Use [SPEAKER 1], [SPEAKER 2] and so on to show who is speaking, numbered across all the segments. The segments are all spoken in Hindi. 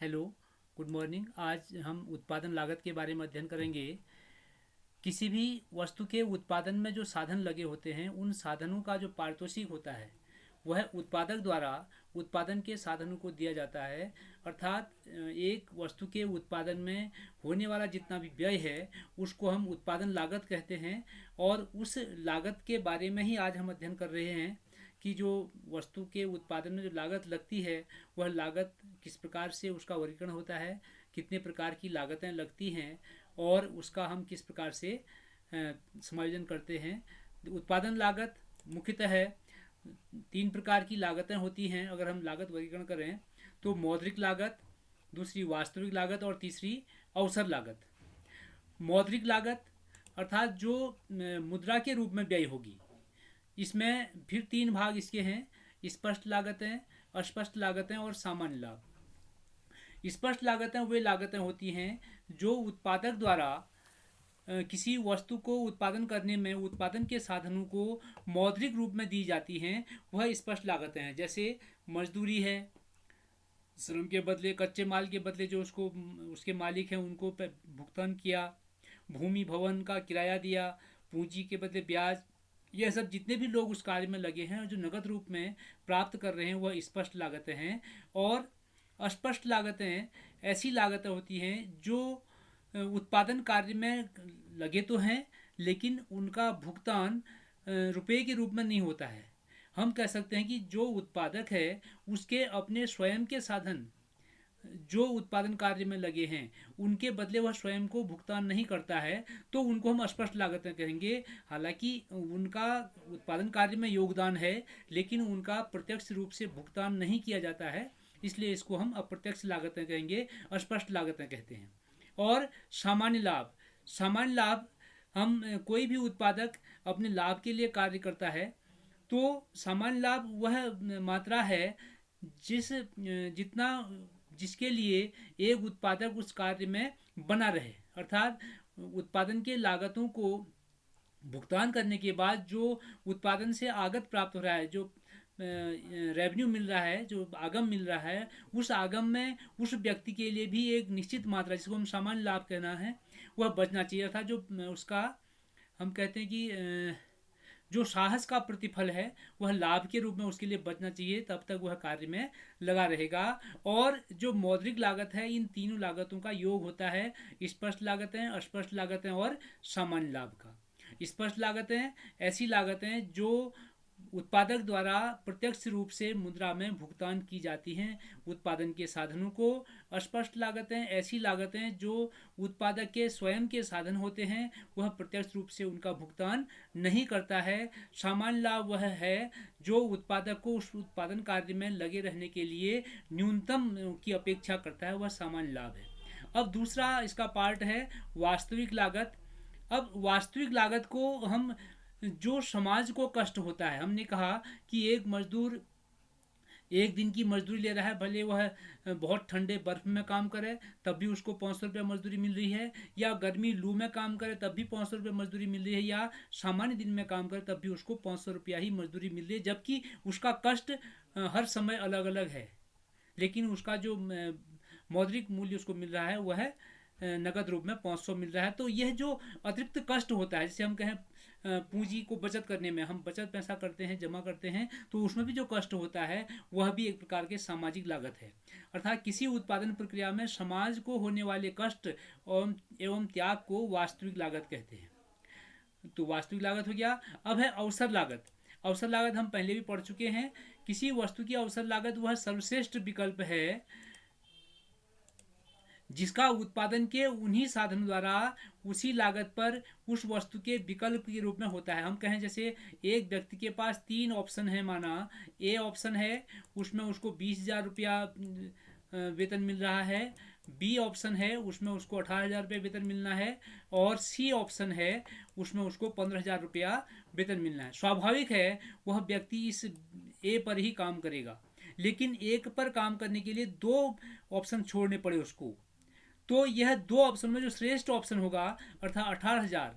[SPEAKER 1] Hello, good morning. आज हम उत्पादन लागत के बारे में अध्ययन करेंगे। किसी भी वस्तु के उत्पादन में जो साधन लगे होते हैं उन साधनों का जो पारितोषिक होता है वह उत्पादक द्वारा उत्पादन के साधनों को दिया जाता है। अर्थात एक वस्तु के उत्पादन में होने वाला जितना भी व्यय है उसको हम उत्पादन लागत कहते हैं। और उस लागत के बारे में ही आज हम अध्ययन कर रहे हैं कि जो वस्तु के उत्पादन में जो लागत लगती है वह लागत किस प्रकार से उसका वर्गीकरण होता है, कितने प्रकार की लागतें लगती हैं और उसका हम किस प्रकार से समायोजन करते हैं। उत्पादन लागत मुख्यतः है तीन प्रकार की लागतें होती हैं। अगर हम लागत वर्गीकरण करें तो मौद्रिक लागत, दूसरी वास्तविक लागत और तीसरी अवसर लागत। मौद्रिक लागत अर्थात जो मुद्रा के रूप में व्यय होगी, इसमें फिर तीन भाग इसके हैं: स्पष्ट लागतें, अस्पष्ट लागतें और सामान्य लाभ। स्पष्ट लागतें वे लागतें होती हैं जो उत्पादक द्वारा किसी वस्तु को उत्पादन करने में उत्पादन के साधनों को मौद्रिक रूप में दी जाती हैं, वह स्पष्ट लागतें हैं। जैसे मजदूरी है, श्रम के बदले, कच्चे माल के बदले जो उसको उसके मालिक हैं उनको भुगतान किया, भूमि भवन का किराया दिया, पूंजी के बदले ब्याज, यह सब जितने भी लोग उस कार्य में लगे हैं और जो नगद रूप में प्राप्त कर रहे हैं वह स्पष्ट लागतें हैं। और अस्पष्ट लागतें ऐसी लागतें होती हैं जो उत्पादन कार्य में लगे तो हैं लेकिन उनका भुगतान रुपए के रूप में नहीं होता है। हम कह सकते हैं कि जो उत्पादक है उसके अपने स्वयं के साधन जो उत्पादन कार्य में लगे हैं उनके बदले वह स्वयं को भुगतान नहीं करता है, तो उनको हम अस्पष्ट लागतें कहेंगे। हालांकि उनका उत्पादन कार्य में योगदान है लेकिन उनका प्रत्यक्ष रूप से भुगतान नहीं किया जाता है, इसलिए इसको हम अप्रत्यक्ष लागतें कहेंगे, अस्पष्ट लागतें कहते हैं। और सामान्य लाभ, सामान्य लाभ हम कोई भी उत्पादक अपने लाभ के लिए कार्य करता है तो सामान्य लाभ वह मात्रा है जितना जिसके लिए एक उत्पादक उस कार्य में बना रहे। अर्थात उत्पादन के लागतों को भुगतान करने के बाद जो उत्पादन से आगत प्राप्त हो रहा है, जो रेवेन्यू मिल रहा है, जो आगम मिल रहा है, उस आगम में उस व्यक्ति के लिए भी एक निश्चित मात्रा जिसको हम सामान्य लाभ कहना है वह बचना चाहिए। अर्थात जो उसका हम कहते हैं कि जो साहस का प्रतिफल है वह लाभ के रूप में उसके लिए बचना चाहिए, तब तक वह कार्य में लगा रहेगा। और जो मौद्रिक लागत है इन तीनों लागतों का योग होता है स्पष्ट लागतें, अस्पष्ट लागतें और सामान्य लाभ का। स्पष्ट लागतें ऐसी लागतें जो उत्पादक द्वारा प्रत्यक्ष रूप से मुद्रा में भुगतान की जाती हैं उत्पादन के साधनों को। अस्पष्ट लागतें ऐसी लागतें जो उत्पादक के स्वयं के साधन होते हैं, वह प्रत्यक्ष रूप से उनका भुगतान नहीं करता है। सामान्य लाभ वह है जो उत्पादक को उस उत्पादन कार्य में लगे रहने के लिए न्यूनतम की अपेक्षा करता है, वह सामान्य लाभ है। अब दूसरा इसका पार्ट है वास्तविक लागत। अब वास्तविक लागत को हम जो समाज को कष्ट होता है, हमने कहा कि एक मजदूर एक दिन की मजदूरी ले रहा है, भले वह बहुत ठंडे बर्फ में काम करे तब भी उसको 500 रुपये मजदूरी मिल रही है, या गर्मी लू में काम करे तब भी 500 रुपये मजदूरी मिल रही है, या सामान्य दिन में काम करे तब भी उसको 500 रुपया ही मजदूरी मिल रही है, जबकि उसका कष्ट हर समय अलग अलग है लेकिन उसका जो मौद्रिक मूल्य उसको मिल रहा है वह नगद रूप में 500 मिल रहा है। तो यह जो अतिरिक्त कष्ट होता है, जैसे हम कहें पूंजी को बचत करने में, हम बचत पैसा करते हैं, जमा करते हैं, तो उसमें भी जो कष्ट होता है वह भी एक प्रकार के सामाजिक लागत है। अर्थात किसी उत्पादन प्रक्रिया में समाज को होने वाले कष्ट एवं त्याग को वास्तविक लागत कहते हैं। तो वास्तविक लागत हो गया। अब है अवसर लागत। अवसर लागत हम पहले भी पढ़ चुके हैं। किसी वस्तु की अवसर लागत वह सर्वश्रेष्ठ विकल्प है जिसका उत्पादन के उन्हीं साधनों द्वारा उसी लागत पर उस वस्तु के विकल्प के रूप में होता है। हम कहें जैसे एक व्यक्ति के पास तीन ऑप्शन है, माना ए ऑप्शन है उसमें उसको 20,000 रुपया वेतन मिल रहा है, बी ऑप्शन है उसमें उसको 18,000 रुपये वेतन मिलना है, और सी ऑप्शन है उसमें उसको 15,000 रुपया वेतन मिलना है। स्वाभाविक है वह व्यक्ति इस ए पर ही काम करेगा, लेकिन एक पर काम करने के लिए दो ऑप्शन छोड़ने पड़े उसको। तो यह दो ऑप्शन में जो श्रेष्ठ ऑप्शन होगा अर्थात 18,000,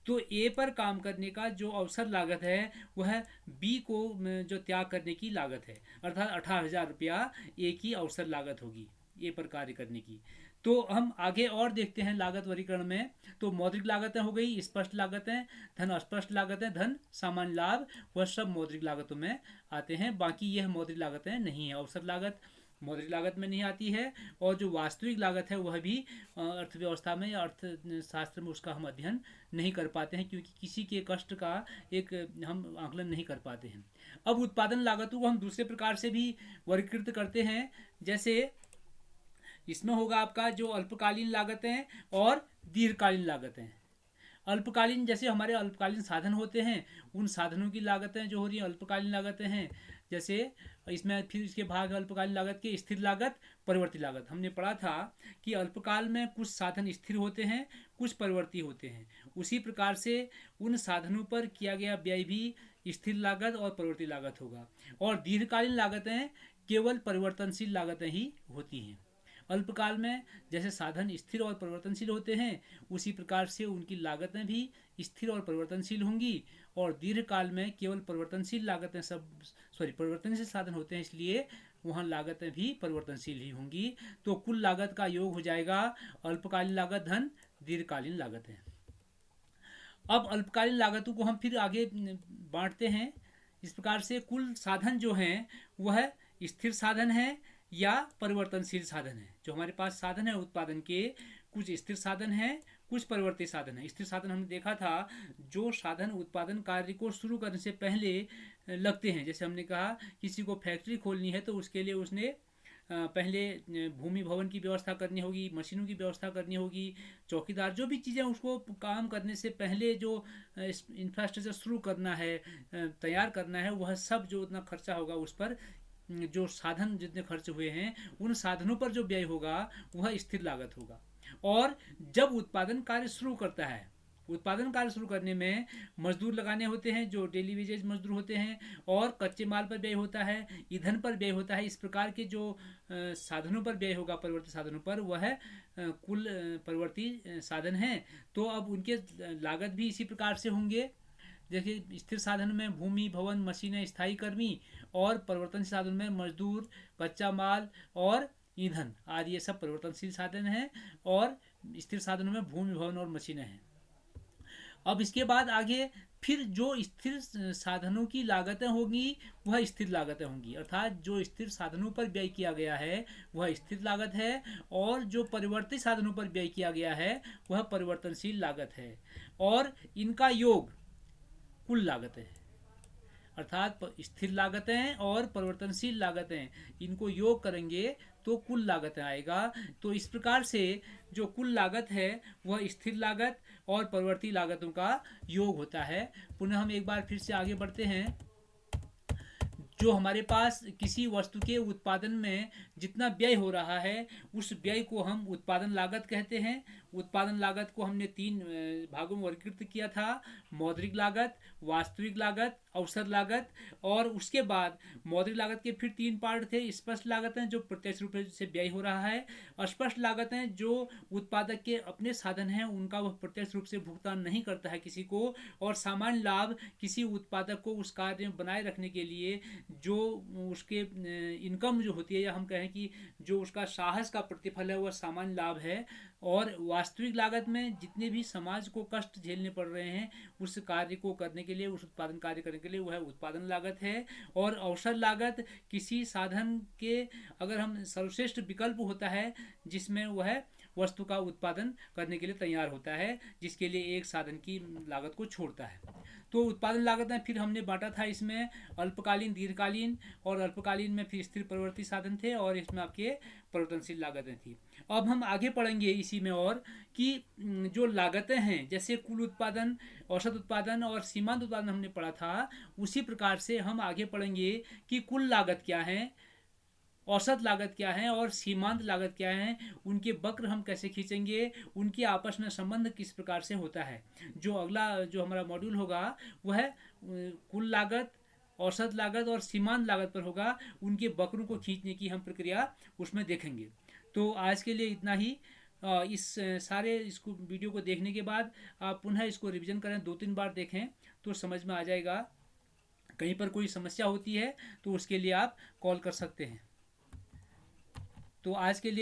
[SPEAKER 1] तो ए पर काम करने का जो अवसर लागत है वह बी को जो त्याग करने की लागत है, अर्थात 18,000 रुपया ए की अवसर लागत होगी। ए पर कार्य करने की। तो हम आगे और देखते हैं लागत वर्गीकरण में। तो मौद्रिक लागतें हो गई, स्पष्ट लागतें, धन अस्पष्ट लागतें, धन सामान्य लाभ, वह सब मौद्रिक लागतों में आते हैं। बाकी यह मौद्रिक लागतें नहीं है। अवसर लागत मौद्रिक लागत में नहीं आती है। और जो वास्तविक लागत है वह भी अर्थव्यवस्था में या अर्थशास्त्र में उसका हम अध्ययन नहीं कर पाते हैं, क्योंकि किसी के कष्ट का एक हम आकलन नहीं कर पाते हैं। अब उत्पादन लागतों को हम दूसरे प्रकार से भी वर्गीकृत करते हैं। जैसे इसमें होगा आपका जो अल्पकालीन लागतें और दीर्घकालीन लागतें। अल्पकालीन, जैसे हमारे अल्पकालीन साधन होते हैं, उन साधनों की लागतें जो हो रही हैं अल्पकालीन लागतें हैं। जैसे इसमें फिर इसके भाग अल्पकालीन लागत के स्थिर लागत, परिवर्ती लागत। हमने पढ़ा था कि अल्पकाल में कुछ साधन स्थिर होते हैं, कुछ परिवर्ती होते हैं। उसी प्रकार से उन साधनों पर किया गया व्यय भी स्थिर लागत और परिवर्ती लागत होगा। और दीर्घकालीन लागतें केवल परिवर्तनशील लागतें ही होती हैं। अल्पकाल में जैसे साधन स्थिर और परिवर्तनशील होते हैं, उसी प्रकार से उनकी लागतें भी स्थिर और परिवर्तनशील होंगी। और दीर्घकाल में केवल परिवर्तनशील लागतें परिवर्तनशील साधन होते हैं, इसलिए वहाँ लागतें भी परिवर्तनशील ही होंगी। तो कुल लागत का योग हो जाएगा अल्पकालीन लागत धन दीर्घकालीन लागतें। अब अल्पकालीन लागतों को हम फिर आगे बांटते हैं इस प्रकार से। कुल साधन जो हैं वह स्थिर साधन है या परिवर्तनशील साधन है। जो हमारे पास साधन है उत्पादन के, कुछ स्थिर साधन है, कुछ परिवर्तित साधन है। स्थिर साधन हमने देखा था जो साधन उत्पादन कार्य को शुरू करने से पहले लगते हैं। जैसे हमने कहा किसी को फैक्ट्री खोलनी है तो उसके लिए उसने पहले भूमि भवन की व्यवस्था करनी होगी, मशीनों की व्यवस्था करनी होगी, चौकीदार, जो भी चीज़ें उसको काम करने से पहले जो इंफ्रास्ट्रक्चर शुरू करना है, तैयार करना है, वह सब जो उतना खर्चा होगा उस पर, जो साधन जितने खर्च हुए हैं उन साधनों पर जो व्यय होगा वह स्थिर लागत होगा। और जब उत्पादन कार्य शुरू करता है, उत्पादन कार्य शुरू करने में मजदूर लगाने होते हैं जो डेली वेजेज मजदूर होते हैं, और कच्चे माल पर व्यय होता है, ईंधन पर व्यय होता है। इस प्रकार के जो साधनों पर व्यय होगा, परिवर्ती साधनों पर, वह कुल परिवर्ती साधन हैं। तो अब उनके लागत भी इसी प्रकार से होंगे। देखिए स्थिर साधन में भूमि भवन मशीनें स्थायी कर्मी, और परिवर्तनशील साधन में मजदूर, कच्चा माल और ईंधन आदि, ये सब परिवर्तनशील साधन हैं। और स्थिर साधनों में भूमि भवन और मशीनें हैं। अब इसके बाद आगे फिर जो स्थिर साधनों की लागतें होंगी वह स्थिर लागतें होंगी, अर्थात जो स्थिर साधनों पर व्यय किया गया है वह स्थिर लागत है, और जो परिवर्तित साधनों पर व्यय किया गया है वह परिवर्तनशील लागत है। और इनका योग कुल लागतें हैं, अर्थात स्थिर लागतें और परिवर्तनशील लागतें, इनको योग करेंगे तो कुल लागतें आएगा। तो इस प्रकार से जो कुल लागत है वह स्थिर लागत और परिवर्ती लागतों का योग होता है। पुनः हम एक बार फिर से आगे बढ़ते हैं। जो हमारे पास किसी वस्तु के उत्पादन में जितना व्यय हो रहा है उस व्यय को हम उत्पादन लागत कहते हैं। उत्पादन लागत को हमने 3 भागों में वर्गीकृत किया था: मौद्रिक लागत, वास्तविक लागत, अवसर लागत। और उसके बाद मौद्रिक लागत के फिर 3 पार्ट थे: स्पष्ट लागतें जो प्रत्यक्ष रूप से व्यय हो रहा है, अस्पष्ट लागतें जो उत्पादक के अपने साधन हैं उनका वह प्रत्यक्ष रूप से भुगतान नहीं करता है किसी को, और सामान्य लाभ किसी उत्पादक को उस कार्य में बनाए रखने के लिए जो उसके इनकम जो होती है, या हम कहें कि जो उसका साहस का प्रतिफल है, वह सामान्य लाभ है। और वास्तविक लागत में जितने भी समाज को कष्ट झेलने पड़ रहे हैं उस कार्य को करने के लिए, उस उत्पादन कार्य करने के लिए, वह उत्पादन लागत है। और अवसर लागत किसी साधन के अगर हम सर्वश्रेष्ठ विकल्प होता है जिसमें वह वस्तु का उत्पादन करने के लिए तैयार होता है, जिसके लिए एक साधन की लागत को छोड़ता है। तो उत्पादन लागत में फिर हमने बांटा था इसमें अल्पकालीन, दीर्घकालीन, और अल्पकालीन में फिर स्थिर परिवर्ती साधन थे, और इसमें आपके परिवर्तनशील लागतें थी। अब हम आगे पढ़ेंगे इसी में और कि जो लागतें हैं, जैसे कुल उत्पादन, औसत उत्पादन और सीमांत उत्पादन हमने पढ़ा था, उसी प्रकार से हम आगे पढ़ेंगे कि कुल लागत क्या है, औसत लागत क्या है और सीमांत लागत क्या है, उनके वक्र हम कैसे खींचेंगे, उनके आपस में संबंध किस प्रकार से होता है। जो अगला जो हमारा मॉड्यूल होगा वह कुल लागत, औसत लागत और सीमांत लागत पर होगा। उनके वक्रों को खींचने की हम प्रक्रिया उसमें देखेंगे। तो आज के लिए इतना ही। इस सारे इसको वीडियो को देखने के बाद आप पुनः इसको रिवीजन करें, 2-3 बार देखें तो समझ में आ जाएगा। कहीं पर कोई समस्या होती है तो उसके लिए आप कॉल कर सकते हैं। तो आज के लिए